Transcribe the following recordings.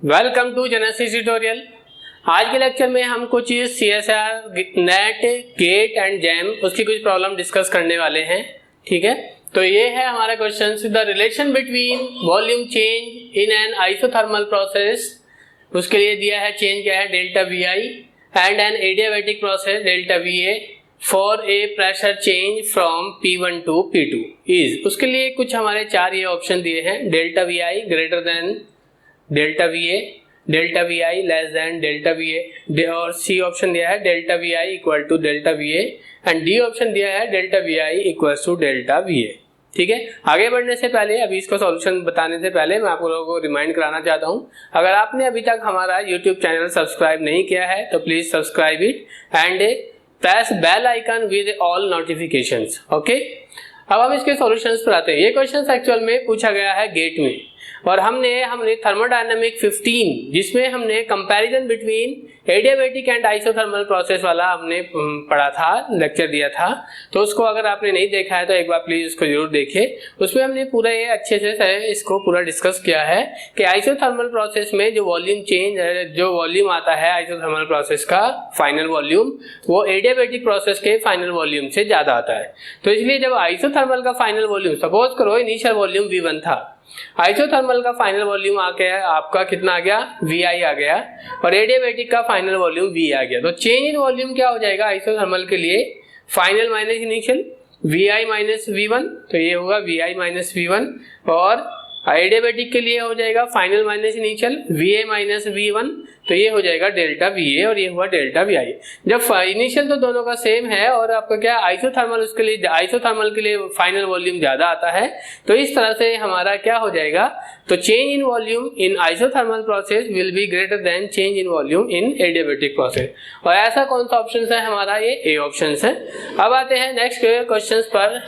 Welcome to genesis tutorial. आज के lecture में हम कुछ CSR, NET, GATE and JAM उसकी कुछ प्रॉब्लम डिस्कस करने वाले हैं। ठीक है, तो ये है हमारा question, the relation between volume change in an isothermal process. उसके लिए दिया है चेंज क्या है delta VI and an adiabatic process delta VA for a pressure change from P1 to P2 is. उसके लिए कुछ हमारे चार ये ऑप्शन दिए हैं, delta VI greater than delta VA, delta VI less than delta VA, और C ऑप्शन दिया है delta VI equal to delta VA and D option दिया है delta VI equal to delta VA। ठीक है, आगे बढ़ने से पहले अभी इसका सॉल्यूशन बताने से पहले मैं आप लोगों को रिमाइंड कराना चाहता हूं, अगर आपने अभी तक हमारा YouTube चैनल सब्सक्राइब नहीं किया है तो please subscribe it and press bell icon with all notifications. Okay, अब हम इसके सॉल्यूशंस पर आते हैं। ये क्वेश्चन एक्चुअल में पूछा गया है गेट में, और हमने थर्मोडायनेमिक 15 जिसमें हमने comparison between adiabatic and isothermal process वाला हमने पढ़ा था, लेक्चर दिया था। तो उसको अगर आपने नहीं देखा है तो एक बार प्लीज उसको जरूर देखिए। उसमें हमने पूरा ये अच्छे से इसको पूरा डिस्कस किया है कि आइसोथर्मल प्रोसेस में जो वॉल्यूम चेंज है, जो वॉल्यूम आता है आइसोथर्मल प्रोसेस का फाइनल वॉल्यूम, वो एडियाबैटिक प्रोसेस के फाइनल वॉल्यूम से ज्यादा आता है। तो इसलिए जब आइसोथर्मल का फाइनल वॉल्यूम, सपोज करो इनिशियल वॉल्यूम V1 था, आइसोथर्मल का फाइनल वॉल्यूम आ गया आपका कितना आ गया VI आ गया, और एडियाबैटिक का फाइनल वॉल्यूम V आ गया। तो चेंज इन वॉल्यूम क्या हो जाएगा आइसोथर्मल के लिए, final minus initial VI minus V1, तो ये होगा VI माइनस V1, और एडियाबैटिक के लिए हो जाएगा final minus initial VA minus V1, तो ये हो जाएगा डेल्टा VA और ये हुआ डेल्टा VI। जब इनिशियल तो दोनों का सेम है और आपका क्या आइसोथर्मल, उसके लिए आइसोथर्मल के लिए फाइनल वॉल्यूम ज्यादा आता है, तो इस तरह से हमारा क्या हो जाएगा, तो change in volume in isothermal process will be greater than change in volume in adiabatic process. और ऐसा कौन सा ऑप्शन है हमारा, ये A ऑप्शन है। अब आते हैं नेक्स्ट क्वेश्चन पर।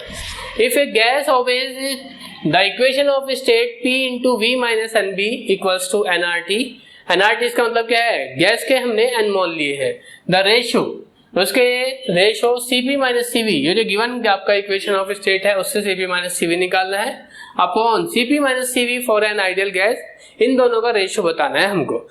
If A gas obeys the equation of state P into V minus NB equals to nRT। nRT इसका मतलब क्या है, गैस के हमने n मोल लिए हैं, द रेशो, उसके रेशो Cp माइनस CV, ये जो गिवन आपका इक्वेशन ऑफ स्टेट है उससे Cp माइनस CV निकालना है, upon Cp minus CV for an ideal gas, इन दोनों का रेशो बताना है हमको।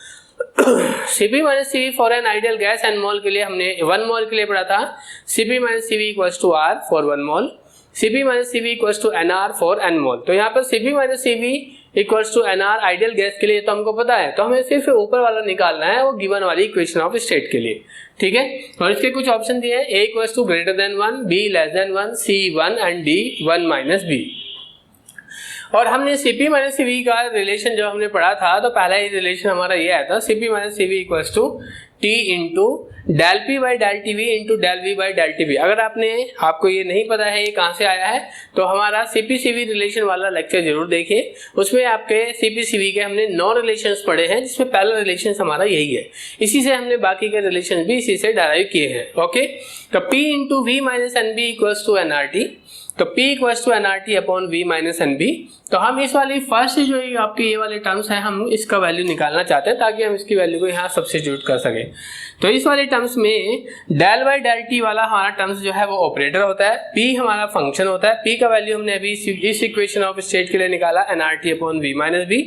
Cp minus CV for an ideal gas n mole के लिए हमने 1 मोल के लिए पढ़ा था, Cp minus CV equals to R for 1 mole, Cp minus CV equals to NR for n mole. तो यहाँ पर Cp minus CV equals to NR ideal gas के लिए तो हमको पता है, तो हमें सिर्फ ऊपर वाला निकालना है, वो गिवन वाली इक्वेशन ऑफ स्टेट के लिए। ठीक है, और इसके कुछ ऑप्शन दिए हैं, A equals to greater than 1, B less than 1, C 1 and D 1 minus B। और हमने Cp माइनस CV का रिलेशन जो हमने पढ़ा था, तो पहला ही रिलेशन हमारा ये आया था, Cp minus CV equals to T into del P by del TV into del V by del TV। अगर आपको ये नहीं पता है ये कहाँ से आया है, तो हमारा Cp CV रिलेशन वाला लेक्चर जरूर देखिए, उसमें आपके Cp CV के हमने 9 रिलेशंस पढ़े हैं, जिसमें पहला रिलेशन हमारा यही है। इसी से हमने बाकी के रिलेशन भी इसी से डराइव किए हैं। ओके, तो P into V minus NB equals to NRT, तो P equals to NRT upon V minus NB। तो हम इस वाली फर्स्ट जो आपके ये वाले टर्म्स है, हम इसका वैल्यू निकालना चाहते हैं ताकि हम इसकी वैल्यू को यहाँ सब्स्टिट्यूट कर सकें। तो इस वाले टर्म्स में डेल बाई डेल टी वाला हमारा टर्म्स जो है वो ऑपरेटर होता है, P हमारा फंक्शन होता है। P का वैल्यू हमने अभी इस इक्वेशन ऑफ स्टेट के लिए निकाला NRT upon V minus B,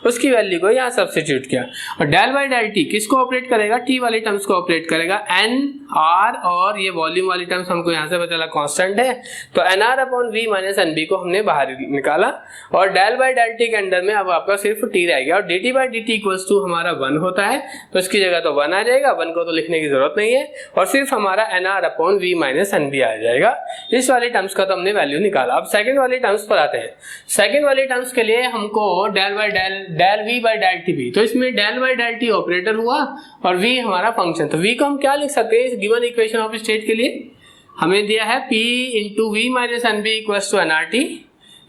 उसकी वैल्यू को यहाँ सब्स्टिट्यूट किया। और डेल बाई डेल टी किसको ऑपरेट करेगा, T वाले टर्म्स को ऑपरेट करेगा, N R, और ये वॉल्यूम वाली टर्म्स हमको यहाँ से पता चला कांस्टेंट है, तो NR upon V minus NB को हमने बाहर निकाला, और डेल बाई डेल टी के अंदर में अब आपका सिर्फ T रह गया, और dt by dt equals to हमारा 1 होता है, तो इसकी जगह तो 1 आ जाएगा, 1 को तो लिखने की जरूरत नहीं है, और सिर्फ हमारा NR upon V minus NB आ जाएगा। इस वाले टर्म्स का तो हमने वैल्यू निकाला। अब सेकंड वाले टर्म्स पर आते हैं। सेकंड वाले टर्म्स के लिए हमको del V by del TB, तो इसमें del by del T operator हुआ और V हमारा फंक्शन। तो V को हम क्या लिख सकते हैं इस गिवन इक्वेशन ऑफ स्टेट के लिए, हमें दिया है P into V minus NB equals to NRT,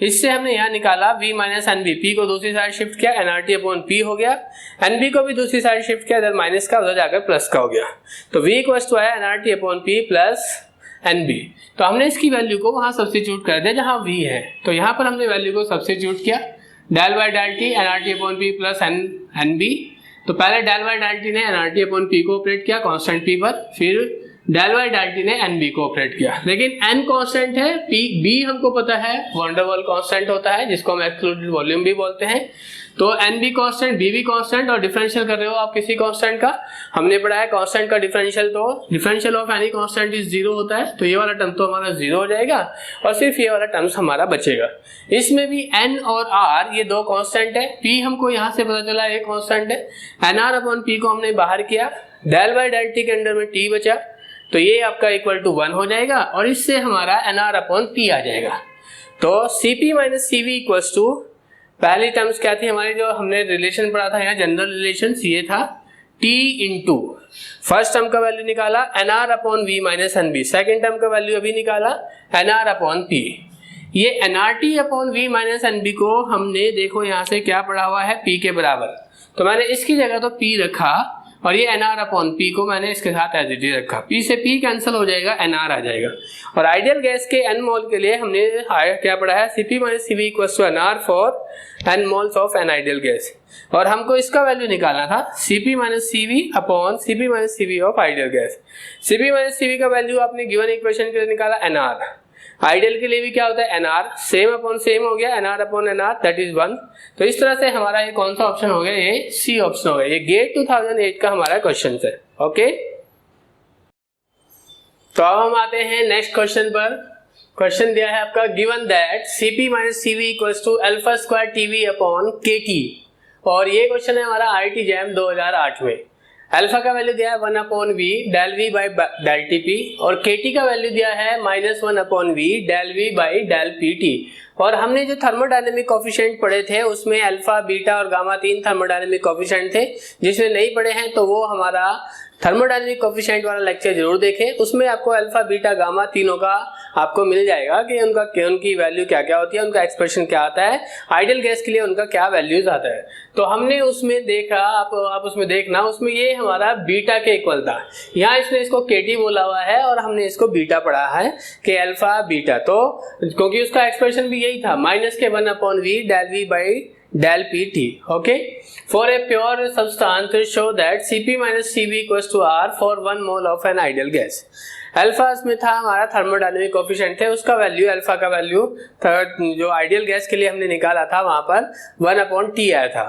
इससे हमने यहाँ निकाला V माइनस NB, P को दूसरी साइड शिफ्ट किया, NRT अपॉन P हो गया, NB को भी दूसरी साइड शिफ्ट किया, इधर माइनस का उधर जाकर प्लस का हो गया, तो V इक्वल्स टू आया NRT upon P plus NB। तो हमने इसकी वैल्यू को वहाँ सब्स्टिट्यूट कर दिया जहाँ V है, तो यहाँ पर हमने वैल्यू को सब्स्टिट्यूट किया, del by del T NRT upon P plus NB। तो पहले डेल बाई डेल T ने NRT अपॉन P को ऑपरेट किया कांस्टेंट P पर, फिर डेल वाई डेल टी ने एन बी को ऑपरेट किया, लेकिन एन कांस्टेंट है, पी बी हमको पता है वैन डर वाल कांस्टेंट होता है जिसको हम एक्सक्लूडेड वॉल्यूम भी बोलते हैं। तो एन बी कांस्टेंट, बी भी कांस्टेंट, और डिफरेंशियल कर रहे हो आप किसी कांस्टेंट का, हमने पढ़ा है कांस्टेंट का डिफरेंशियल, तो differential of any constant is zero होता है, तो ये वाला टर्म तो हमारा जीरो हो जाएगा और सिर्फ ये वाला टर्म्स हमारा बचेगा। इसमें भी एन और आर ये दो कांस्टेंट है, पी हमको यहाँ से पता चला एक कांस्टेंट है, एन आर अपॉन पी को हमने बाहर किया, डेल बाई डेल टी के अंडर में टी बचा, तो ये आपका इक्वल टू 1 हो जाएगा और इससे हमारा एन आर अपॉन पी आ जाएगा। तो C P minus C V equals to, पहली टर्म्स क्या थी हमारी जो हमने रिलेशन पढ़ा था यहाँ जनरल रिलेशन, ये था टी इंटू फर्स्ट टर्म का वैल्यू निकाला N R upon V minus N B, second term का वैल्यू अभी निकाला एन आर अपॉन पी। ये N R T upon V minus N B को हमने देखो यहाँ से क्या पढ़ा हुआ है पी के बराबर, तो मैंने इसकी जगह तो पी रखा और ये एन आर अपॉन पी को मैंने इसके साथ एज इट इज रखा, पी से पी कैंसिल हो जाएगा, एन आर आ जाएगा। और आइडियल गैस के एन मोल के लिए हमने क्या पढ़ा है C P minus C V equals to N R for N moles of an ideal gas, और हमको इसका वैल्यू निकालना था C P minus C V upon C P minus C V of ideal gas. C P minus C we का value आपने given equation के लिए निकाला एन आर, आइडियल के लिए भी क्या होता है N R, same upon same हो गया, N R upon N R that is 1। तो इस तरह से हमारा ये कौन सा ऑप्शन हो गया, ये सी ऑप्शन हो गया, ये गेट 2008 का हमारा क्वेश्चन है। ओके, तो अब हम आते हैं नेक्स्ट क्वेश्चन पर। क्वेश्चन दिया है आपका given that C P minus C V equals to alpha square T V upon K T, और ये क्वेश्चन है हमारा IIT जैम 2008 में। अल्फा का वैल्यू दिया है 1 upon V del V by del T P, और के टी का वैल्यू दिया है -1 upon V del V by del P T. और हमने जो थर्मोडायनेमिक कोफिशिएंट पढ़े थे उसमें अल्फा बीटा और गामा 3 थर्मोडायनेमिक कोफिशिएंट थे, जिसमें नहीं पढ़े हैं तो वो हमारा थर्मोडायनेमिक कोफिशिएंट वाला लेक्चर जरूर देखें, उसमें आपको अल्फा बीटा गामा तीनों का आपको मिल जाएगा कि उनकी वैल्यू क्या क्या होती है, उनका एक्सप्रेशन क्या आता है, आइडियल गैस के लिए उनका क्या वैल्यूज आता है। तो हमने उसमें देखा, आप उसमें देखना, उसमें ये हमारा बीटा के इक्वल था, यहाँ इसने इसको केटी बोला हुआ है और हमने इसको बीटा पढ़ा है कि अल्फा बीटा, तो क्योंकि उसका एक्सप्रेशन भी यही था -1 upon V del V by del pt. Okay, for a pure substance show that Cp minus Cv equals to R for 1 mole of an ideal gas. Alpha में था हमारा थर्मोडायनेमिक कोफिशिएंट थे, उसका वैल्यू अल्फा का value जो ideal gas के लिए हमने निकाला था वहां पर 1 अपॉन टी आया था।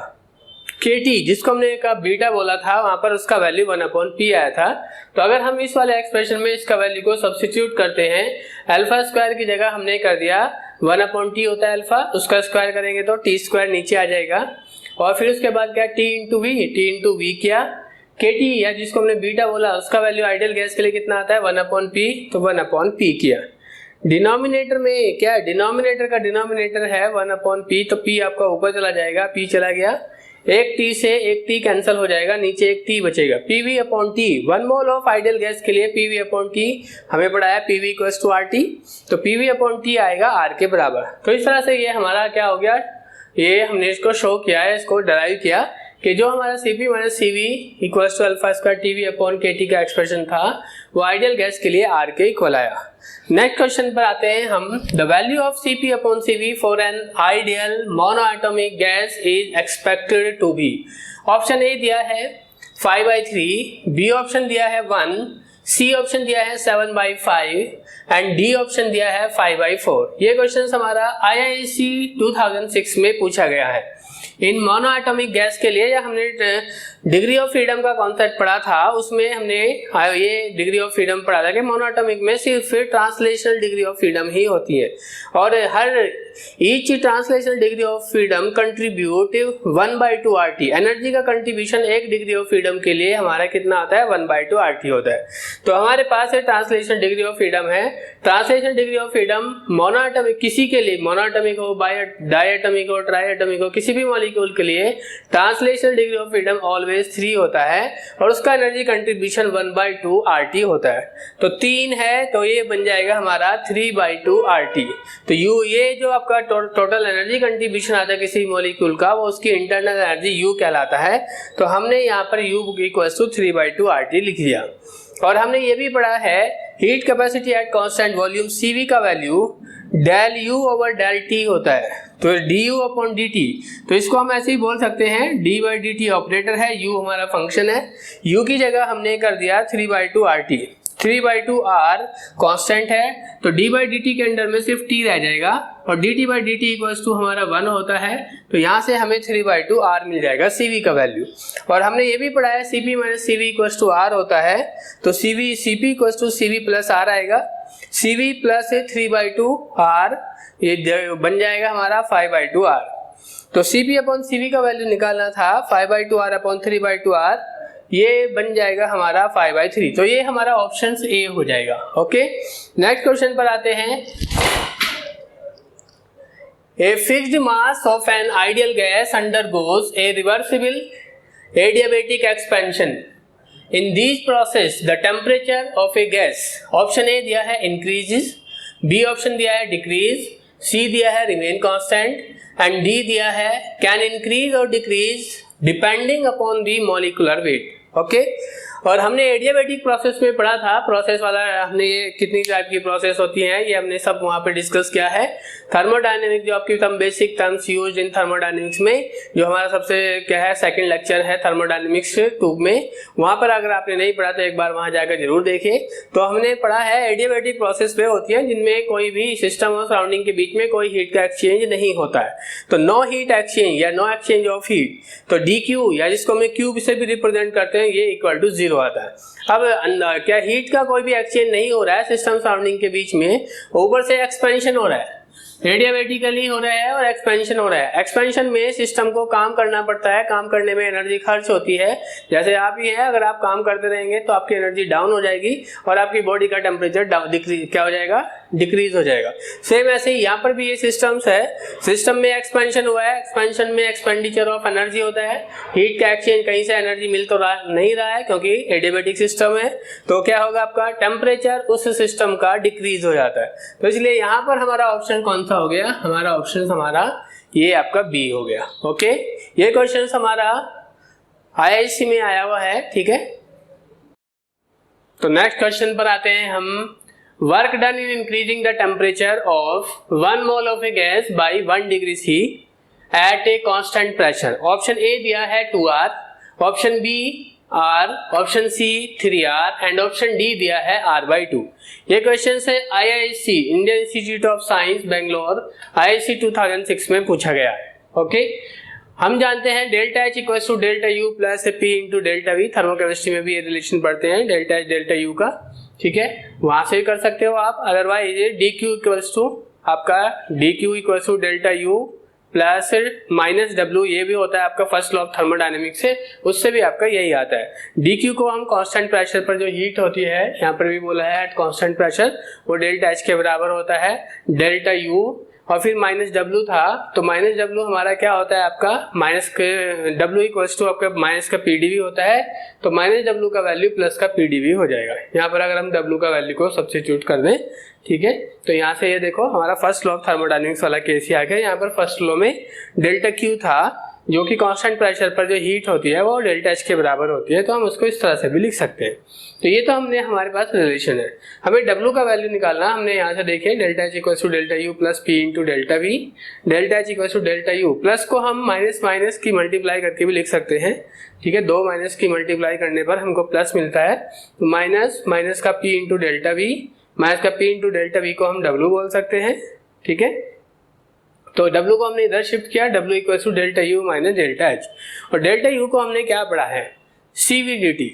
Kt जिसको हमने का बीटा बोला था वहां पर उसका वैल्यू 1 अपॉन पी आया था। तो अगर हम इस वाले एक्सप्रेशन में इसका वैल्यू को सब्स्टिट्यूट करते हैं, अल्फा स्क्वायर की जगह हमने कर दिया 1 अपॉन टी होता है अल्फा, उसका स्क्वायर करेंगे तो टी स्क्वायर नीचे आ जाएगा, और फिर उसके बाद क्या टी इंटू वी किया, के टी या जिसको हमने बीटा बोला उसका वैल्यू आइडियल गैस के लिए कितना आता है 1 अपॉन पी, तो 1 अपॉन पी किया। डिनोमिनेटर में क्या है, डिनोमिनेटर का डिनोमिनेटर है 1 अपॉन पी, तो पी आपका ऊपर चला जाएगा, पी चला गया, एक टी से एक टी कैंसिल हो जाएगा, नीचे एक टी बचेगा, PV upon T 1 mole of ideal gas के लिए पीवी अपॉन टी हमें पढ़ा है पीवी इक्वल्स टू आरटी, तो पीवी अपॉन टी आएगा आर के बराबर। तो इस तरह से ये हमारा क्या हो गया, ये हमने इसको शो किया है, इसको डराइव किया कि जो हमारा Cp minus Cv equals to alpha square TV upon KT का एक्सप्रेशन था वो आइडियल गैस के लिए आर के इक्वल आया। नेक्स्ट क्वेश्चन पर आते हैं हम। The value of Cp upon Cv for an ideal monoatomic gas is expected to be. Option A दिया है 5/3, बी ऑप्शन दिया है 1, सी ऑप्शन दिया है 7/5 एंड डी ऑप्शन दिया है 5/4। ये क्वेश्चन हमारा IISc 2006 में पूछा गया है। इन मोनोएटॉमिक गैस के लिए या हमने डिग्री ऑफ फ्रीडम का कॉन्सेप्ट पढ़ा था, उसमें हमने ये डिग्री ऑफ फ्रीडम पढ़ा था कि मोनोएटॉमिक में सिर्फ ट्रांसलेशनल डिग्री ऑफ फ्रीडम ही होती है, और हर each translational degree of freedom contribute 1/2 RT। Energy का कंट्रीब्यूशन एक डिग्री ऑफ फ्रीडम के लिए हमारा कितना आता है 1/2 RT होता है। तो हमारे पास है ट्रांसलेशनल डिग्री ऑफ फ्रीडम है, translational degree of freedom monoatomic किसी के लिए, मोनोएटॉमिक हो, डायएटॉमिक हो, ट्राइएटॉमिक हो, किसी भी मॉलिक्यूल के लिए translational degree of freedom always 3 होता है और उसका एनर्जी कंट्रीब्यूशन 1/2 RT होता है। तो 3 है तो ये बन जाएगा हमारा 3/2 RT। तो ये जो आपका टोटल एनर्जी कंट्रीब्यूशन आता है किसी मॉलिक्यूल का, वो उसकी इंटरनल एनर्जी U कहलाता है। तो हमने यहाँ पर U इक्वल्स टू 3/2 RT लिख दिया। और हमने ये भी पढ़ा है heat capacity at constant volume CV का value del U over del T होता है, तो du अपॉन dt। तो इसको हम ऐसे ही बोल सकते हैं d/dt ऑपरेटर है, U हमारा फंक्शन है, U की जगह हमने कर दिया 3/2 RT। 3/2 R कांस्टेंट है, तो d बाई डी टी के अंडर में सिर्फ t रह जाएगा और dt by D T equals to हमारा 1 होता है, तो यहाँ से हमें 3/2 R मिल जाएगा CV का वैल्यू। और हमने ये भी पढ़ा है CP minus CV equals to R होता है, तो CP equals to CV plus R आएगा, CV प्लस 3/2 R ये बन जाएगा हमारा 5/2 R। तो CP अपॉन CV का वैल्यू निकालना था 5/2 R अपॉन 3/2 R, ये बन जाएगा हमारा 5/3। तो ये हमारा ऑप्शन ए हो जाएगा। ओके, नेक्स्ट क्वेश्चन पर आते हैं। A fixed mass of an ideal gas undergoes A reversible adiabatic expansion. In this process the temperature of a gas, option A दिया है इंक्रीजेस, बी ऑप्शन दिया है डिक्रीज, सी दिया है रिमेन कांस्टेंट एंड डी दिया है कैन इंक्रीज और decrease depending upon the molecular weight. Okay, और हमने एडियाबेटिक प्रोसेस में पढ़ा था, प्रोसेस वाला हमने ये कितनी टाइप की प्रोसेस होती हैं ये हमने सब वहाँ पे डिस्कस किया है। थर्मोडायनेमिक्स जो आपकी सब basic terms used in thermodynamics में, जो हमारा सबसे क्या है सेकंड लेक्चर है थर्मोडायनेमिक्स 2 में, वहाँ पर अगर आपने नहीं पढ़ा तो एक बार वहाँ जाकर जरूर देखें। तो हमने पढ़ा है एडियाबेटिक प्रोसेस वे होती है जिनमें कोई भी सिस्टम और सराउंडिंग के बीच में कोई हीट का एक्सचेंज नहीं होता है, तो नो हीट एक्सचेंज या नो एक्सचेंज ऑफ हीट, तो DQ या जिसको हम क्यूब से भी रिप्रेजेंट करते हैं ये इक्वल टू 0 आता है। अब क्या हीट का कोई भी एक्सचेंज नहीं हो रहा है सिस्टम सराउंडिंग के बीच में, ऊपर से एक्सपेंशन हो रहा है, रेडियोवेटिकली हो रहा है और एक्सपेंशन हो रहा है। एक्सपेंशन में सिस्टम को काम करना पड़ता है, काम करने में एनर्जी खर्च होती है। जैसे आप ही हैं, अगर आप काम करते रहेंगे तो आपकी एनर्जी डाउन हो जाएगी और आपकी बॉडी का टेम्परेचर क्या हो जाएगा, डिक्रीज हो जाएगा। सेम ऐसे ही यहाँ पर भी ये सिस्टम्स है, सिस्टम में एक्सपेंशन हुआ है, एक्सपेंशन में एक्सपेंडिचर ऑफ एनर्जी होता है, हीट का एक्सचेंज कहीं से एनर्जी मिल तो नहीं रहा है क्योंकि एडियाबेटिक सिस्टम है, तो क्या होगा आपका टेम्परेचर उस सिस्टम का डिक्रीज हो जाता है। तो इसलिए यहाँ पर हमारा ऑप्शन कौन सा हो गया, हमारा ऑप्शन हमारा ये आपका बी हो गया। ओके, ये क्वेश्चन हमारा IISc में आया हुआ है, ठीक है। तो नेक्स्ट क्वेश्चन पर आते हैं हम। Work done in increasing the temperature of 1 mole of a gas by 1 degree C at a constant pressure. Option A दिया है 2R, option B R, option C 3R and option D दिया है R/2। ये क्वेश्चन है IISc Indian Institute of Science Bangalore IISc 2006 में पूछा गया है। ओके, हम जानते हैं delta H equal to delta U plus P into delta V, thermochemistry में भी ये रिलेशन पढ़ते हैं डेल्टा H डेल्टा U का, ठीक है, वहां से कर सकते हो आप। अदरवाइज DQ इक्वल्स टू आपका DQ equals to delta U plus minus W, ये भी होता है आपका फर्स्ट लॉ ऑफ थर्मोडायनेमिक्स से, उससे भी आपका यही आता है। DQ को हम कांस्टेंट प्रेशर पर जो हीट होती है, यहाँ पर भी बोला है एट कांस्टेंट प्रेशर, वो डेल्टा H के बराबर होता है डेल्टा U, और फिर माइनस W था, तो माइनस W हमारा क्या होता है आपका माइनस W इक्वल्स टू आपका माइनस का PdV होता है, तो माइनस W का वैल्यू प्लस का PdV हो जाएगा। यहाँ पर अगर हम W का वैल्यू को सब्स्टिट्यूट कर दें, ठीक है, तो यहाँ से ये देखो हमारा फर्स्ट लॉ ऑफ थर्मोडायनेमिक्स वाला केस ही आ गया। यहाँ पर फर्स्ट लॉ में डेल्टा Q था जो कि कांस्टेंट प्रेशर पर जो हीट होती है वो डेल्टा H के बराबर होती है, तो हम उसको इस तरह से भी लिख सकते हैं। तो ये तो हमने हमारे पास रिलेशन है। हमें W का वैल्यू निकालना, हमने यहाँ से देखे delta H equal to delta U plus P into delta V, delta H equal to delta U plus को हम माइनस माइनस की मल्टीप्लाई करके भी लिख सकते हैं, ठीक है, 2 माइनस की मल्टीप्लाई करने पर हमको प्लस मिलता है, तो माइनस माइनस का P into delta V, minus का P इंटू डेल्टा V को हम W बोल सकते हैं, ठीक है। तो W को हमने इधर शिफ्ट किया, W equal to delta U minus delta H, और डेल्टा U को हमने क्या पढ़ा है CVDT,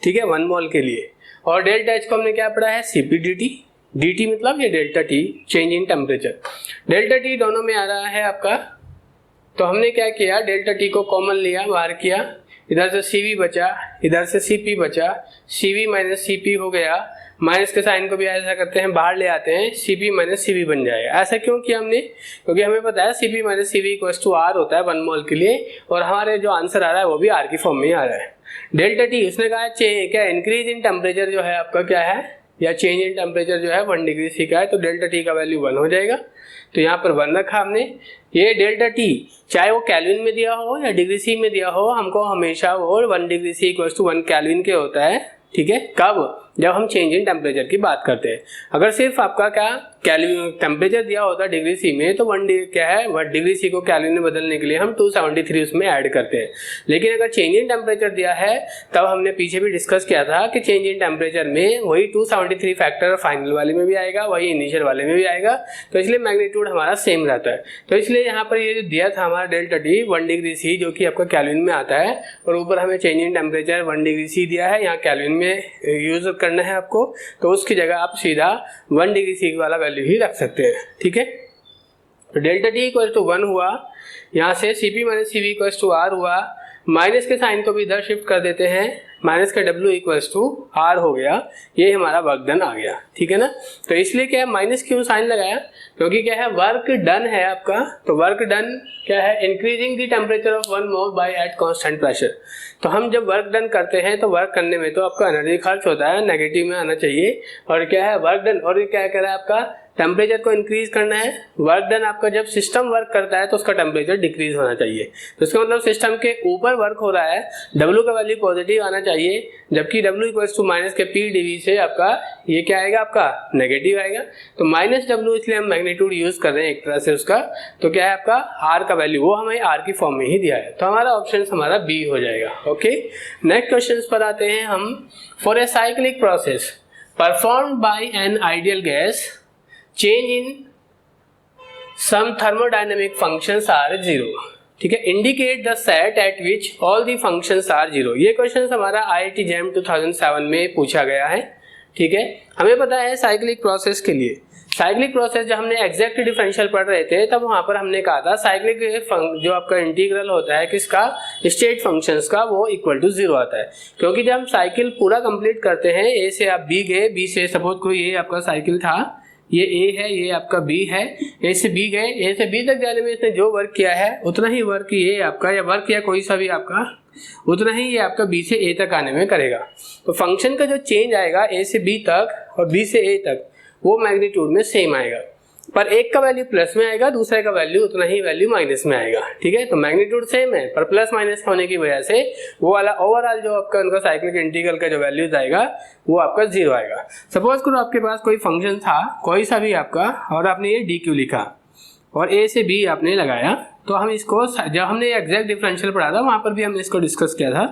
ठीक है, 1 मोल के लिए, और डेल्टा H को हमने क्या पढ़ा है CPDT, DT मतलब ये delta T change in temperature, delta T दोनों में आ रहा है आपका। तो हमने क्या किया, डेल्टा T को कॉमन लिया, बाहर किया, इधर से CV बचा, इधर से CP बचा, CV माइनस CP हो गया, माइनस के साइन को भी ऐसा करते हैं बाहर ले आते हैं, CP माइनस CV बन जाएगा। ऐसा क्यों किया हमने, क्योंकि हमें पता है CP minus CV equal to R होता है 1 मोल के लिए, और हमारे जो आंसर आ रहा है वो भी R की फॉर्म में ही आ रहा है। डेल्टा T उसने कहा क्या इंक्रीज इन टेम्परेचर जो है आपका क्या है, या चेंज इन टेम्परेचर जो है 1 डिग्री C का है, तो डेल्टा T का वैल्यू 1 हो जाएगा, तो यहाँ पर 1 रखा हमने। ये डेल्टा T चाहे वो केल्विन में दिया हो या डिग्री C में दिया हो, हमको हमेशा वो 1 degree C equal to 1 kelvin के होता है, ठीक है। कब, जब हम चेंज इन टेम्परेचर की बात करते हैं। अगर सिर्फ आपका क्या कैल्विन टेम्परेचर दिया होता है डिग्री सी में, तो 1 क्या है 1 डिग्री सी को कैल्विन में बदलने के लिए हम 273 उसमें ऐड करते हैं। लेकिन अगर चेंज इन टेम्परेचर दिया है, तब हमने पीछे भी डिस्कस किया था कि चेंज इन टेम्परेचर में वही 273 फैक्टर फाइनल वाले में भी आएगा, वही इनिशियल वाले में भी आएगा, तो इसलिए मैग्नीट्यूड हमारा सेम रहता है। तो इसलिए यहाँ पर ये जो दिया था हमारा डेल्टा टी 1 डिग्री सी जो कि आपका कैल्विन में आता है, और ऊपर हमें change in temperature 1 degree C दिया है, यहाँ कैल्विन में यूज करना है आपको, तो उसकी जगह आप सीधा 1 डिग्री सी वाला वैल्यू ही रख सकते हैं। ठीक है, तो डेल्टा टी इक्वल टू 1 हुआ, यहाँ से Cp minus Cv equal to R हुआ, माइनस के साइन को भी इधर शिफ्ट कर देते हैं, माइनस का W इक्वल टू R हो गया, ये हमारा वर्क डन आ गया। ठीक है ना, तो इसलिए क्या है माइनस क्यों साइन लगाया, क्योंकि क्या है वर्क डन है आपका, तो वर्क डन क्या है increasing the temperature of 1 mole by at constant pressure. तो हम जब वर्क डन करते हैं तो वर्क करने में तो आपका एनर्जी खर्च होता है, नेगेटिव में आना चाहिए, और क्या है वर्क डन, और ये क्या कह रहा है आपका टेम्परेचर को इंक्रीज करना है। वर्क डन आपका जब सिस्टम वर्क करता है तो उसका टेम्परेचर डिक्रीज होना चाहिए, तो इसका मतलब सिस्टम के ऊपर वर्क हो रहा है, W का वैल्यू पॉजिटिव आना चाहिए, जबकि W इक्वल टू माइनस के P dV से आपका ये क्या आएगा आपका नेगेटिव आएगा, तो माइनस W इसलिए हम मैग्नीट्यूड यूज कर रहे हैं एक तरह से उसका, तो क्या है आपका R का वैल्यू वो हमें R की फॉर्म में ही दिया है, तो हमारा ऑप्शन हमारा B हो जाएगा। ओके, नेक्स्ट क्वेश्चन पर आते हैं हम। For a cyclic process performed by an ideal gas change in some thermodynamic functions are 0। ठीक है, indicate the set at which all the functions are 0। ये क्वेश्चन हमारा IIT JAM 2007 में पूछा गया है। ठीक है, हमें पता है साइक्लिक प्रोसेस के लिए, साइक्लिक प्रोसेस जब हमने एग्जैक्ट डिफरेंशियल पढ़ रहे थे तब वहां पर हमने कहा था साइक्लिक जो आपका इंटीग्रल होता है किसका, स्टेट फंक्शंस का, वो इक्वल टू 0 आता है। क्योंकि जब हम साइकिल पूरा कंप्लीट करते हैं, ए से आप बी गए, बी से सपोज कोई ये आपका साइकिल था, ये A है, ये आपका B है, A से B गए, A से B तक जाने में इसने जो वर्क किया है उतना ही वर्क ये आपका, या वर्क किया कोई सा भी आपका, उतना ही ये आपका B से A तक आने में करेगा। तो फंक्शन का जो चेंज आएगा A से B तक और B से A तक, वो मैग्नीट्यूड में सेम आएगा, पर एक का वैल्यू प्लस में आएगा, दूसरे का वैल्यू उतना ही वैल्यू माइनस में आएगा। ठीक है, तो मैग्नीट्यूड सेम है, पर प्लस माइनस होने की वजह से वो वाला ओवरऑल जो आपका उनका साइक्लिक इंटीग्रल का जो वैल्यूज आएगा वो आपका 0 आएगा। सपोज करो आपके पास कोई फंक्शन था कोई सा भी आपका, और आपने ये dq लिखा और A से B आपने लगाया, तो हम इसको जब हमने एग्जैक्ट डिफरेंशियल पढ़ा था वहां पर भी हमने इसको डिस्कस किया था।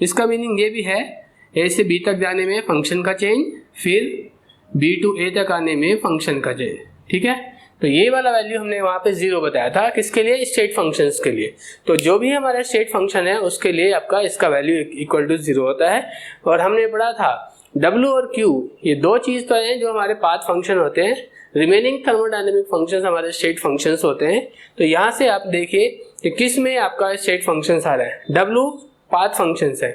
इसका मीनिंग ये भी है A से B तक जाने में फंक्शन का चेंज, फिर B to A तक आने में फंक्शन का चेंज। ठीक है, तो ये वाला वैल्यू हमने वहाँ पे 0 बताया था, किसके लिए, स्टेट फंक्शंस के लिए। तो जो भी हमारा स्टेट फंक्शन है उसके लिए आपका इसका वैल्यू इक्वल टू 0 होता है। और हमने पढ़ा था W और Q ये दो चीज़ तो हैं जो हमारे पाथ फंक्शन होते हैं, रिमेनिंग थर्मोडायनेमिक फंक्शंस हमारे स्टेट फंक्शंस होते हैं। तो यहाँ से आप देखिए कि किस में आपका स्टेट फंक्शंस आ रहा है, W पाथ फंक्शंस है,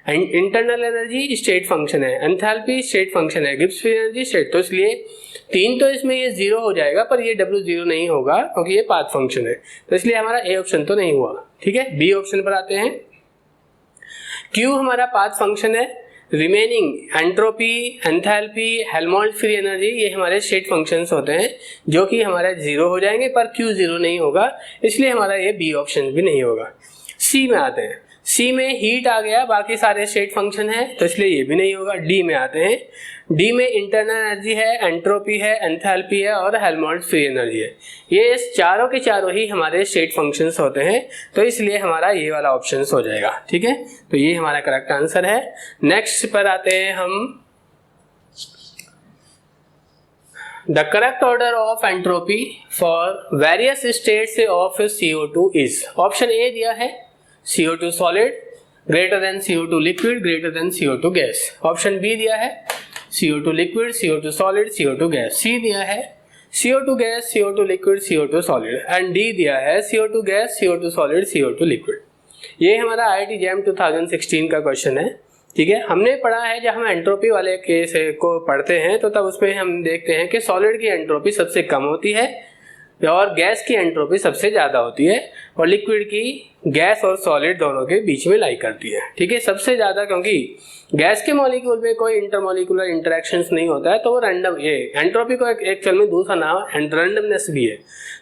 इंटरनल एनर्जी स्टेट फंक्शन है, एंथैल्पी स्टेट फंक्शन है, गिब्स फ्री एनर्जी स्टेट। तो इसलिए 3 तो इसमें ये 0 हो जाएगा, पर ये W 0 नहीं होगा क्योंकि ये पाथ फंक्शन है, तो इसलिए हमारा A ऑप्शन तो नहीं हुआ। ठीक है, B ऑप्शन पर आते हैं। Q हमारा पाथ फंक्शन है, remaining entropy, enthalpy, Helmholtz free energy ये हमारे स्टेट फंक्शंस होते हैं जो कि हमारे 0 हो जाएंगे, पर Q 0 नहीं होगा, इसलिए हमारा ये B ऑप्शन भी नहीं होगा। C में आते हैं, C में हीट आ गया, बाकी सारे स्टेट फंक्शन है तो इसलिए ये भी नहीं होगा। D में आते हैं, D में इंटरनल एनर्जी है, एंट्रोपी है, एंथैल्पी है और हेल्महोल्ट्ज फ्री एनर्जी है। ये इस चारों के चारों ही हमारे स्टेट फंक्शंस होते हैं, तो इसलिए हमारा ये वाला ऑप्शन हो जाएगा। ठीक है, तो ये हमारा करेक्ट आंसर है। नेक्स्ट पर आते हैं हम, the correct order of entropy for various states of CO2 is, option A दिया है CO2 solid greater than CO2 liquid greater than CO2 gas, option B दिया है CO2 liquid CO2 solid CO2 gas, सी दिया है CO2 gas CO2 liquid CO2 solid, and D दिया है CO2 gas CO2 solid CO2 liquid. ये हमारा IIT JAM 2016 का question है। ठीक है, हमने पढ़ा है जब हम एंट्रोपी वाले केस को पढ़ते हैं तो तब उसमें हम देखते हैं कि सॉलिड की एंट्रोपी सबसे कम होती है, और गैस की एंट्रोपी सबसे ज़्यादा होती है और लिक्विड की गैस और सॉलिड दोनों के बीच में लाई करती है। ठीक है, सबसे ज़्यादा, क्योंकि गैस के मॉलिक्यूल में कोई इंटरमॉलिक्यूलर इंटरेक्शंस नहीं होता है तो वो रैंडम, ये एंट्रोपी को एक चल में दूसरा नाम रैंडमनेस भी है।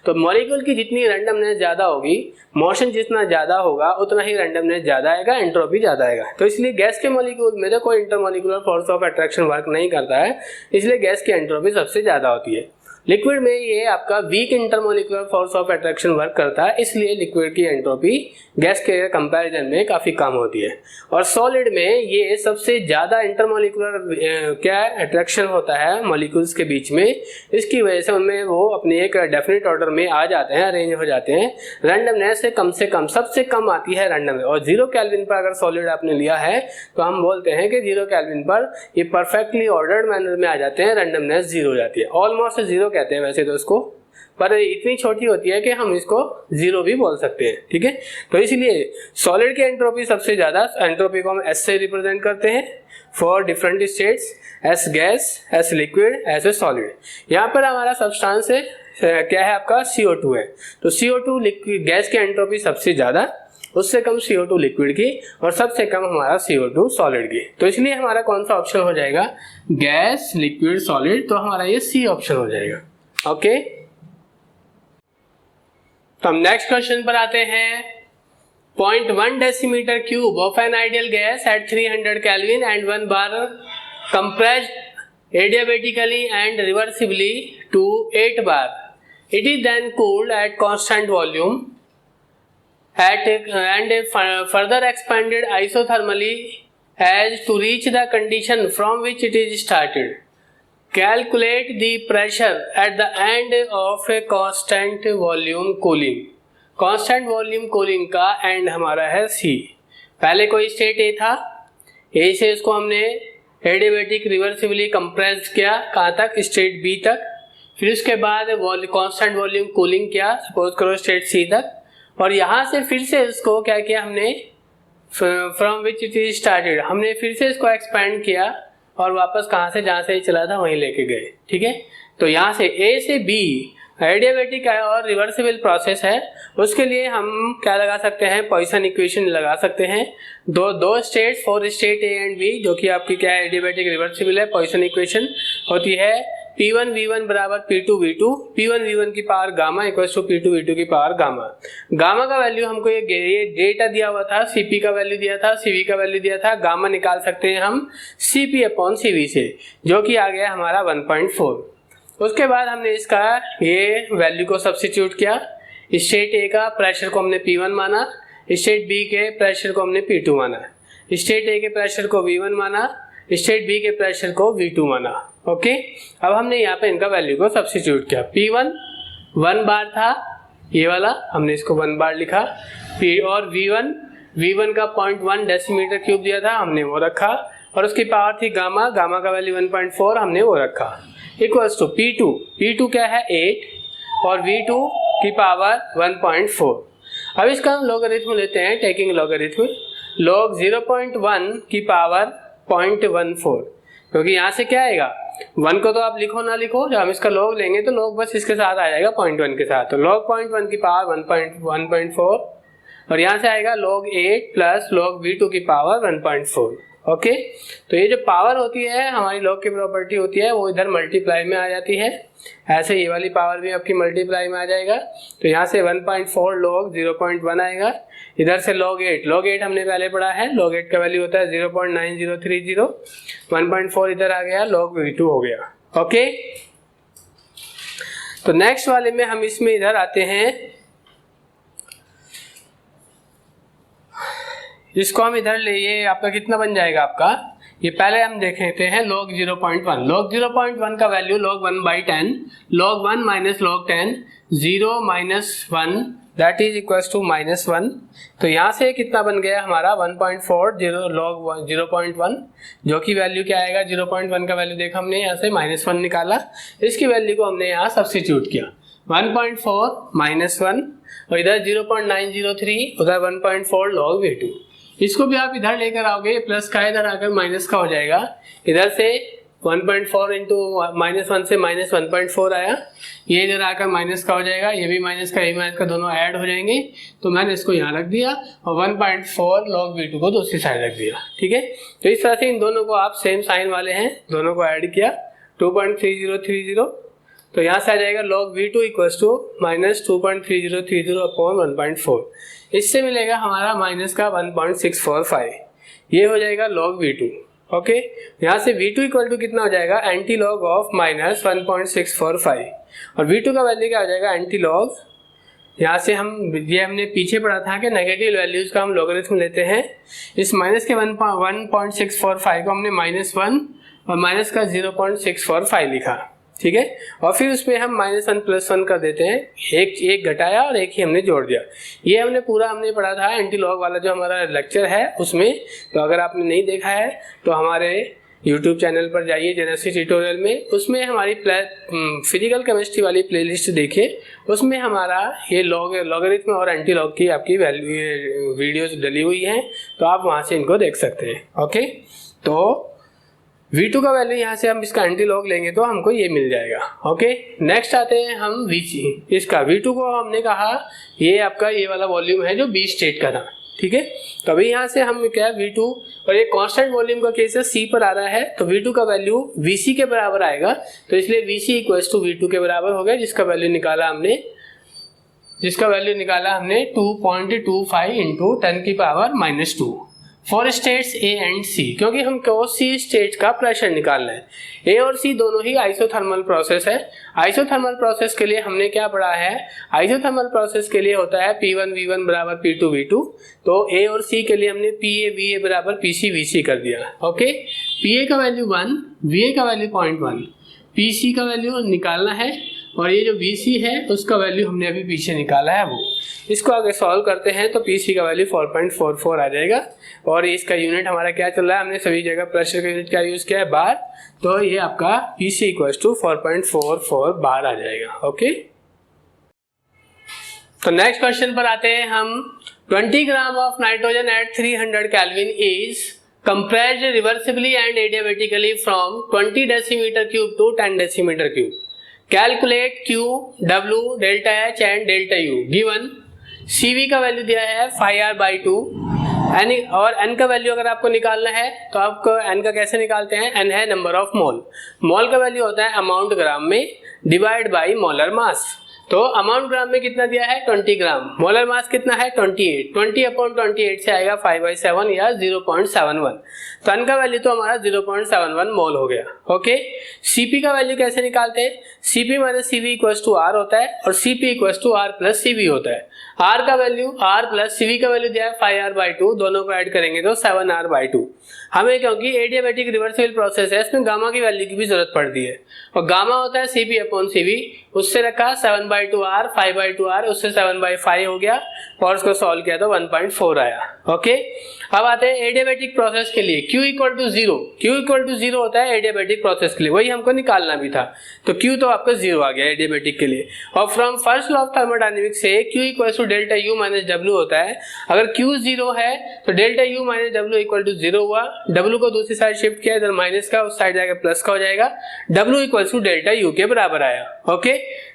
तो मॉलिक्यूल की जितनी रैंडमनेस ज़्यादा होगी, मोशन जितना ज़्यादा होगा, उतना ही रैंडमनेस ज़्यादा आएगा, एंट्रोपी ज़्यादा आएगा। तो इसलिए गैस के मॉलिक्यूल में तो कोई intermolecular force of attraction work नहीं करता है, इसलिए गैस की एंट्रोपी सबसे ज़्यादा होती है। लिक्विड में ये आपका weak intermolecular force of attraction work करता है, इसलिए लिक्विड की एंट्रोपी गैस के कंपैरिजन में काफ़ी कम होती है। और सॉलिड में ये सबसे ज़्यादा इंटरमॉलिक्यूलर क्या अट्रैक्शन होता है मॉलिक्यूल्स के बीच में, इसकी वजह से उनमें वो अपने एक डेफिनेट ऑर्डर में आ जाते हैं, अरेंज हो जाते हैं। रैंडमनेस से कम सबसे कम आती है रैंडमनेस। और 0 केल्विन पर अगर सॉलिड आपने लिया है तो हम बोलते हैं कि 0 केल्विन पर ये परफेक्टली ऑर्डर्ड मैनर में आ जाते हैं, रैंडमनेस 0 हो जाती है। ऑलमोस्ट 0 कहते हैं वैसे तो इसको, पर इतनी छोटी होती है कि हम इसको 0 भी बोल सकते हैं। ठीक है, तो इसलिए सॉलिड की एंट्रोपी सबसे ज़्यादा, एंट्रोपी को हम S से रिप्रेजेंट करते हैं for different states, S gas, S liquid, S solid. यहाँ पर हमारा सब्सटेंस है क्या है आपका CO2 है, तो CO2 लिक्विड गैस की एंट्रोपी सबसे ज़्यादा, उससे कम CO2 लिक्विड की और सबसे कम हमारा CO2 सॉलिड की। तो इसलिए हमारा कौन सा ऑप्शन हो जाएगा, गैस, लिक्विड, सॉलिड, तो हमारा ये C ऑप्शन हो जाएगा। ओके, तो हम नेक्स्ट क्वेश्चन पर आते हैं। 0.1 decimetre cube of an ideal gas at 300 kelvin and 1 bar compressed adiabatically and reversibly to 8 bar. It is then cooled at constant volume and further expanded isothermally as to reach the condition from which it is started. Calculate the pressure at the end of a constant volume cooling. Constant volume cooling का and हमारा है C। पहले कोई state A था, A से इसको हमने adiabatic reversibly compress किया, कहाँ तक, स्टेट B तक। फिर उसके बाद कांस्टेंट वॉल्यूम कूलिंग किया, सपोज करो स्टेट C तक, और यहाँ से फिर से इसको क्या किया हमने, from which it is started, हमने फिर से इसको एक्सपेंड किया और वापस कहाँ से, जहाँ से ही चला था वहीं लेके गए। ठीक है, तो यहाँ से A से B एडियाबैटिक और रिवर्सिबल प्रोसेस है, उसके लिए हम क्या लगा सकते हैं, पॉइसन इक्वेशन लगा सकते हैं। दो states for state A and B, जो कि आपकी क्या है, एडियाबैटिक रिवर्सिबल है। पॉइसन इक्वेशन होती है P1 V1 बराबर P2 V2, P1 V1 की power gamma equals to P2 V2 की पावर गामा। गामा का वैल्यू हमको ये डेटा दिया हुआ था, Cp का वैल्यू दिया था, Cv का वैल्यू दिया था। गामा निकाल सकते हैं हम Cp अपॉन Cv से, जो कि आ गया हमारा 1.4। उसके बाद हमने इसका ये वैल्यू को सब्स्टिट्यूट किया। स्टेट A का प्रेशर को हमने P1 माना, स्टेट B के प्रेशर को हमने P2 माना, स्टेट A के प्रेशर को V1 माना, स्टेट B के प्रेशर को V2 माना। ओके, अब हमने यहाँ पे इनका वैल्यू को सब्स्टिट्यूट किया। P1 1 बार था, ये वाला हमने इसको 1 बार लिखा। और V1 का 0.1 डेसीमीटर क्यूब दिया था, हमने वो रखा, और उसकी पावर थी गामा, गामा का वैल्यू 1.4, हमने वो रखा, इक्वल्स टू P2 क्या है 8 और V2 की पावर 1.4। अब इसका हम लॉगरिथम लेते हैं, टेकिंग लॉगरिथम, लॉग 0.1 की पावर 0.14, क्योंकि यहाँ से क्या आएगा, 1 को तो आप लिखो ना लिखो, जब हम इसका लॉग लेंगे तो लॉग बस इसके साथ आ जाएगा 0.1 के साथ, तो लॉग 0.1 की पावर 1.4, और यहाँ से आएगा log 8 प्लस log V2 की पावर 1.4। ओके, तो ये जो पावर होती है हमारी log की प्रॉपर्टी होती है, वो इधर मल्टीप्लाई में आ जाती है, ऐसे ये वाली पावर भी आपकी मल्टीप्लाई में आ जाएगा। तो यहाँ से 1.4 log 0.1 आएगा, इधर से log 8 हमने पहले पढ़ा है, log 8 का वैल्यू होता है 0.9030, 1.4 इधर आ गया, log V2 हो गया। ओके, तो नेक्स्ट वाले में हम इसमें इधर आते हैं, इसको हम इधर ले, ये आपका कितना बन जाएगा आपका, ये पहले हम देख लेते हैं log 0.1। log 0.1 का वैल्यू log 1/10, log 1 माइनस log 10, 0 माइनस 1 दैट इज इक्वल्स टू -1। तो यहाँ से कितना बन गया हमारा 1.4 log 0.1, जो कि वैल्यू क्या आएगा, 0.1 का वैल्यू देखा हमने, यहाँ से -1 निकाला, इसकी वैल्यू को हमने यहाँ सब्स्टिट्यूट किया, 1.4 -1, और इधर 0.903, उधर 1.4 log V2। इसको भी आप इधर लेकर आओगे, प्लस का इधर आकर माइनस का हो जाएगा, इधर से 1.4 इंटू -1 से -1.4 आया, ये इधर आकर माइनस का हो जाएगा, ये भी माइनस का, ये माइनस का, दोनों ऐड हो जाएंगे, तो मैंने इसको यहाँ रख दिया और 1.4 log V2 को दूसरी साइड रख दिया। ठीक है, तो इस तरह से इन दोनों को आप सेम साइन वाले हैं, दोनों को ऐड किया 2.3030, तो यहाँ से आ जाएगा log V2 equals to -2.3030 upon 1.4, इससे मिलेगा हमारा माइनस का 1.645, ये हो जाएगा log V2। ओके, यहाँ से V2 इक्वल टू कितना हो जाएगा, एंटी लॉग ऑफ -1.645, और V2 का वैल्यू क्या हो जाएगा, एंटी लॉग, यहाँ से हमने पीछे पढ़ा था कि नेगेटिव वैल्यूज का हम लॉगरिथम लेते हैं, इस माइनस के 1.645 को हमने -1 और माइनस का 0.645 लिखा। ठीक है, और फिर उसमें हम -1 + 1 कर देते हैं, एक घटाया और एक ही हमने जोड़ दिया। ये हमने पढ़ा था एंटी लॉग वाला जो हमारा लेक्चर है उसमें, तो अगर आपने नहीं देखा है तो हमारे YouTube चैनल पर जाइए जेनेसिस ट्यूटोरियल में, उसमें हमारी फिजिकल केमिस्ट्री वाली प्लेलिस्ट देखिए, उसमें हमारा ये लॉगरिथम और एंटी लॉग की आपकी वीडियोस डली हुई हैं, तो आप वहाँ से इनको देख सकते हैं। ओके, तो V2 का वैल्यू यहाँ से हम इसका एंटी लॉग लेंगे तो हमको ये मिल जाएगा। ओके, नेक्स्ट आते हैं हम VC, इसका V2 को हमने कहा ये आपका ये वाला वॉल्यूम है जो B स्टेट का था। ठीक है, तो अभी यहाँ से हम क्या है V2, और ये कांस्टेंट वॉल्यूम का केस है, C पर आ रहा है, तो V2 का वैल्यू VC के बराबर आएगा, तो इसलिए VC इक्वल्स टू V2 के बराबर हो गया, जिसका वैल्यू निकाला हमने 2.25 into 10⁻⁻2 for states A and C, क्योंकि हमको C स्टेट का प्रेशर निकालना है। A और C दोनों ही आइसोथर्मल प्रोसेस है। आइसोथर्मल प्रोसेस के लिए हमने क्या पढ़ा है, आइसोथर्मल प्रोसेस के लिए होता है P1V1 बराबर P2V2, तो A और C के लिए हमने PAVA बराबर PCVC कर दिया। ओके, PA का वैल्यू 1, VA का वैल्यू 0.1, PC का वैल्यू निकालना है, और ये जो VC है उसका वैल्यू हमने अभी पीछे निकाला है वो, इसको आगे सॉल्व करते हैं तो PC का वैल्यू 4.44 आ जाएगा, और इसका यूनिट हमारा क्या चल रहा है, हमने सभी जगह प्रेशर का यूनिट क्या यूज किया है, बार, तो ये आपका PC इक्वल्स टू 4.44 बार आ जाएगा। ओके, तो नेक्स्ट क्वेश्चन पर आते हैं हम। 20 gram of nitrogen eight 300 kelvin is compressed reversibly and adiabatically from 20 decimeter cube to 10 decimeter cube. Calculate Q, W, delta H and delta U. Given CV का value दिया है 5R/2, N और N का value अगर आपको निकालना है तो आपको N का कैसे निकालते हैं, N है नंबर ऑफ मोल, मोल का वैल्यू होता है अमाउंट ग्राम में डिवाइड बाई मोलर मास, तो अमाउंट ग्राम में कितना दिया है 20 ग्राम, मोलर मास कितना है 28, 20/28 से आएगा 5/7 या 0.71, तो N का वैल्यू तो हमारा 0.71 मोल हो गया। ओके, Cp का वैल्यू कैसे निकालते हैं, Cp minus Cv equals to R होता है और Cp equals to R plus Cv होता है। R का वैल्यू, R प्लस Cv का वैल्यू दिया है 5R/2, दोनों को ऐड करेंगे तो 7R/2। हमें क्योंकि एडियाबैटिक रिवर्सिबल प्रोसेस है, इसमें गामा की वैल्यू की भी जरूरत पड़ती है, और गामा होता है Cp/Cv, उससे रखा 7/2R, 5/2R, उससे 7/5 हो गया, और उसको सॉल्व किया तो 1.4 आया। ओके, अब आते हैं एडियाबैटिक प्रोसेस के लिए Q equal to 0, Q equal to 0 होता है एडियाबैटिक प्रोसेस के लिए, वही हमको निकालना भी था, तो Q तो आपका 0 आ गया एडियाबैटिक के लिए। और from first law of thermodynamics से Q equal to delta U minus W होता है, अगर Q 0 है तो delta U minus W equal to 0 हुआ, W को दूसरी साइड शिफ्ट किया, इधर माइनस का, उस साइड जाकर प्लस का हो जाएगा, W equal to delta U के बराबर आया। ओके,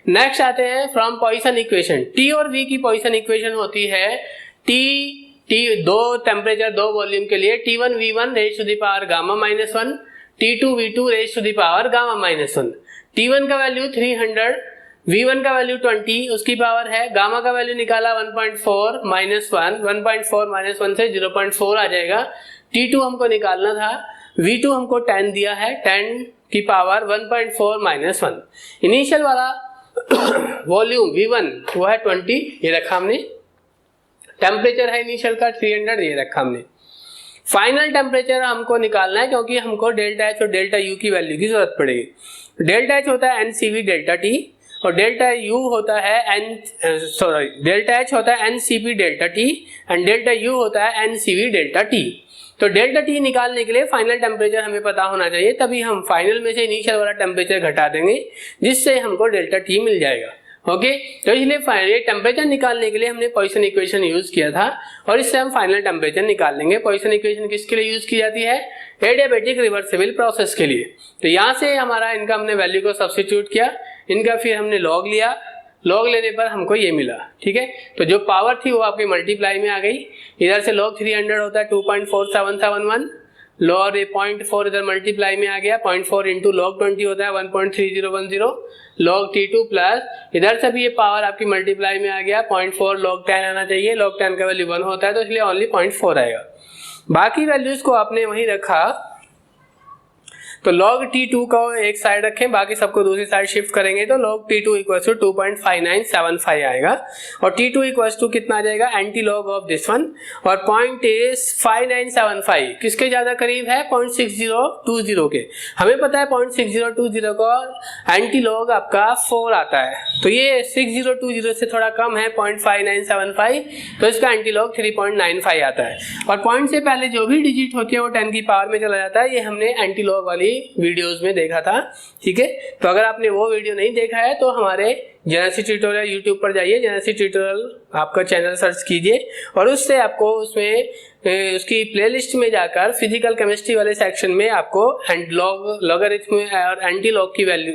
नेक्स्ट आते हैं फ्रॉम पॉइसन इक्वेशन। T और V की पॉइसन इक्वेशन होती है दो टेम्परेचर, दो वॉल्यूम के लिए T1 V1 raise to the power gamma minus 1, T2 V2 raise to the power gamma minus 1। T1 का वैल्यू 300, V1 का वैल्यू 20 उसकी पावर है, गामा का वैल्यू निकाला 1.4 माइनस 1, 1.4 माइनस 1 से 0.4 आ जाएगा। T2 हमको निकालना था, V2 हमको 10 दिया है, 10 की पावर 1.4 माइनस 1। इनिशियल वाला वॉल्यूम V1 वो है 20, ये रखा हमने, टेम्परेचर है इनिशियल का 300, ये रखा हमने। फाइनल टेम्परेचर हमको निकालना है क्योंकि हमको डेल्टा एच और डेल्टा यू की वैल्यू की जरूरत पड़ेगी। डेल्टा एच होता है NCV डेल्टा T और डेल्टा यू होता है डेल्टा एच होता है NCP delta T and delta U होता है NCV डेल्टा T। तो डेल्टा T निकालने के लिए फाइनल टेम्परेचर हमें पता होना चाहिए, तभी हम फाइनल में से इनिशियल वाला टेम्परेचर घटा देंगे जिससे हमको डेल्टा T मिल जाएगा। ओके, तो इसलिए टेम्परेचर निकालने के लिए हमने पॉइसन इक्वेशन यूज किया था और इससे हम फाइनल टेम्परेचर निकाल लेंगे। पॉइसन इक्वेशन किसके लिए यूज की जाती है, एडियाबैटिक रिवर्सिबल प्रोसेस के लिए। तो यहाँ से हमारा इनका हमने वैल्यू को सब्स्टिट्यूट किया, इनका फिर हमने लॉग लिया, लॉग लेने पर हमको ये मिला। ठीक है, तो जो पावर थी वो आपकी मल्टीप्लाई में आ गई, इधर से लॉग 300 होता है 2.4771, लॉग 0.4 इधर मल्टीप्लाई में आ गया, 0.4 इंटू लॉग 20 होता है 1.3010, लॉग T2 प्लस इधर से भी ये पावर आपकी मल्टीप्लाई में आ गया, 0.4 लॉग 10 आना चाहिए, लॉग 10 का वैल्यू 1 होता है तो इसलिए ओनली 0.4 आएगा। बाकी वैल्यूज को आपने वहीं रखा, तो log T2 को एक साइड रखें, बाकी सबको दूसरी साइड शिफ्ट करेंगे तो log T2 इक्वल टू 2.5975 आएगा और T2 इक्वल टू कितना आ जाएगा, anti log of this one, और पॉइंट इज 5975 किसके ज्यादा करीब है, 0.6020 के। हमें पता है 0.6020 का एंटी लॉग आपका 4 आता है, तो ये 6020 से थोड़ा कम है 0.5975, तो इसका एंटी लॉग 3.95 आता है। और पॉइंट से पहले जो भी डिजिट होती है वो 10 की पावर में चला जाता है, ये हमने एंटी लॉग वाली वीडियोस में देखा था। ठीक है, तो अगर आपने वो वीडियो नहीं देखा है तो हमारे जेनेसिस ट्यूटोरियल यूट्यूब पर जाइए, जेनेसिस ट्यूटोरियल आपका चैनल सर्च कीजिए और उससे आपको उसमें उसकी प्लेलिस्ट में जाकर फिजिकल केमिस्ट्री वाले सेक्शन में आपको लॉगरिथम और एंटी लॉग की वैल्यू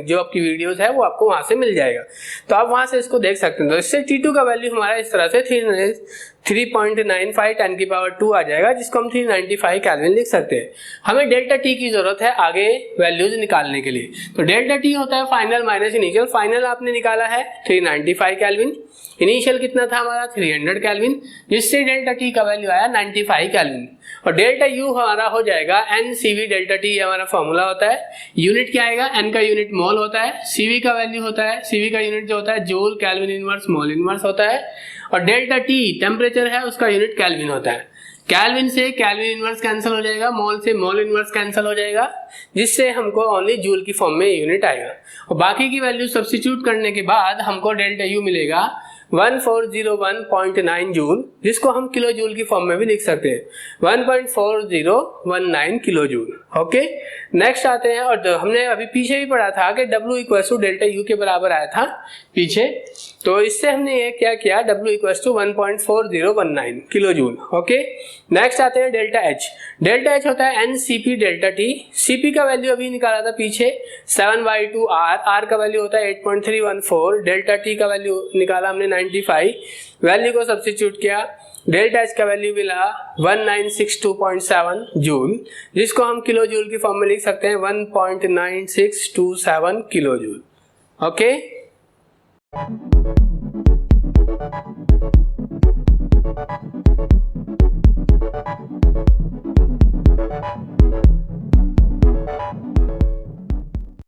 जो आपकी वीडियोस है वो आपको वहां से मिल जाएगा, तो आप वहां से इसको देख सकते हैं। तो इससे T2 का वैल्यू हमारा इस तरह से 3.95 10 की पावर 2 आ जाएगा, जिसको हम 395 केल्विन लिख सकते हैं। हमें डेल्टा T की जरूरत है आगे वैल्यूज निकालने के लिए, तो डेल्टा T होता है फाइनल माइनस इनिशियल। फाइनल आपने निकाला है 395 केल्विन, इनिशियल कितना था हमारा 300 केल्विन, जिससे डेल्टा T का वैल्यू आया 95 केल्विन। और डेल्टा U हमारा हो जाएगा NCV डेल्टा T, ये हमारा फॉर्मूला होता है। यूनिट क्या आएगा, N का यूनिट मोल होता है, CV का वैल्यू होता है, CV का यूनिट जो होता है joule, kelvin inverse, mole inverse होता है, और डेल्टा T टेम्परेचर है, उसका यूनिट केल्विन होता है। केल्विन से केल्विन इनवर्स कैंसिल हो जाएगा, मोल से मोल इनवर्स कैंसिल हो जाएगा, जिससे हमको ओनली जूल की फॉर्म में यूनिट आएगा। और बाकी की वैल्यू सब्स्टिट्यूट करने के बाद हमको डेल्टा U मिलेगा 1401.9 जूल, जिसको हम किलो जूल की फॉर्म में भी लिख सकते हैं, 1.4019 किलो जूल। ओके, नेक्स्ट आते हैं, और हमने अभी पीछे भी पढ़ा था कि W equal to delta U के बराबर आया था पीछे, तो इससे हमने ये क्या किया, W equal to 1.4019 kilo joule. Okay, next आते हैं डेल्टा H। डेल्टा H होता है NCP डेल्टा T। CP का वैल्यू अभी निकाला था पीछे 7/2R, R का वैल्यू होता है 8.314, डेल्टा T का वैल्यू निकाला हमने 95, वैल्यू को सब्स्टिट्यूट किया, डेल्टा H का वैल्यू मिला 1962.7 जूल, जिसको हम किलो जूल की फॉर्म में लिख सकते हैं 1.9627 किलो जूल। ओके।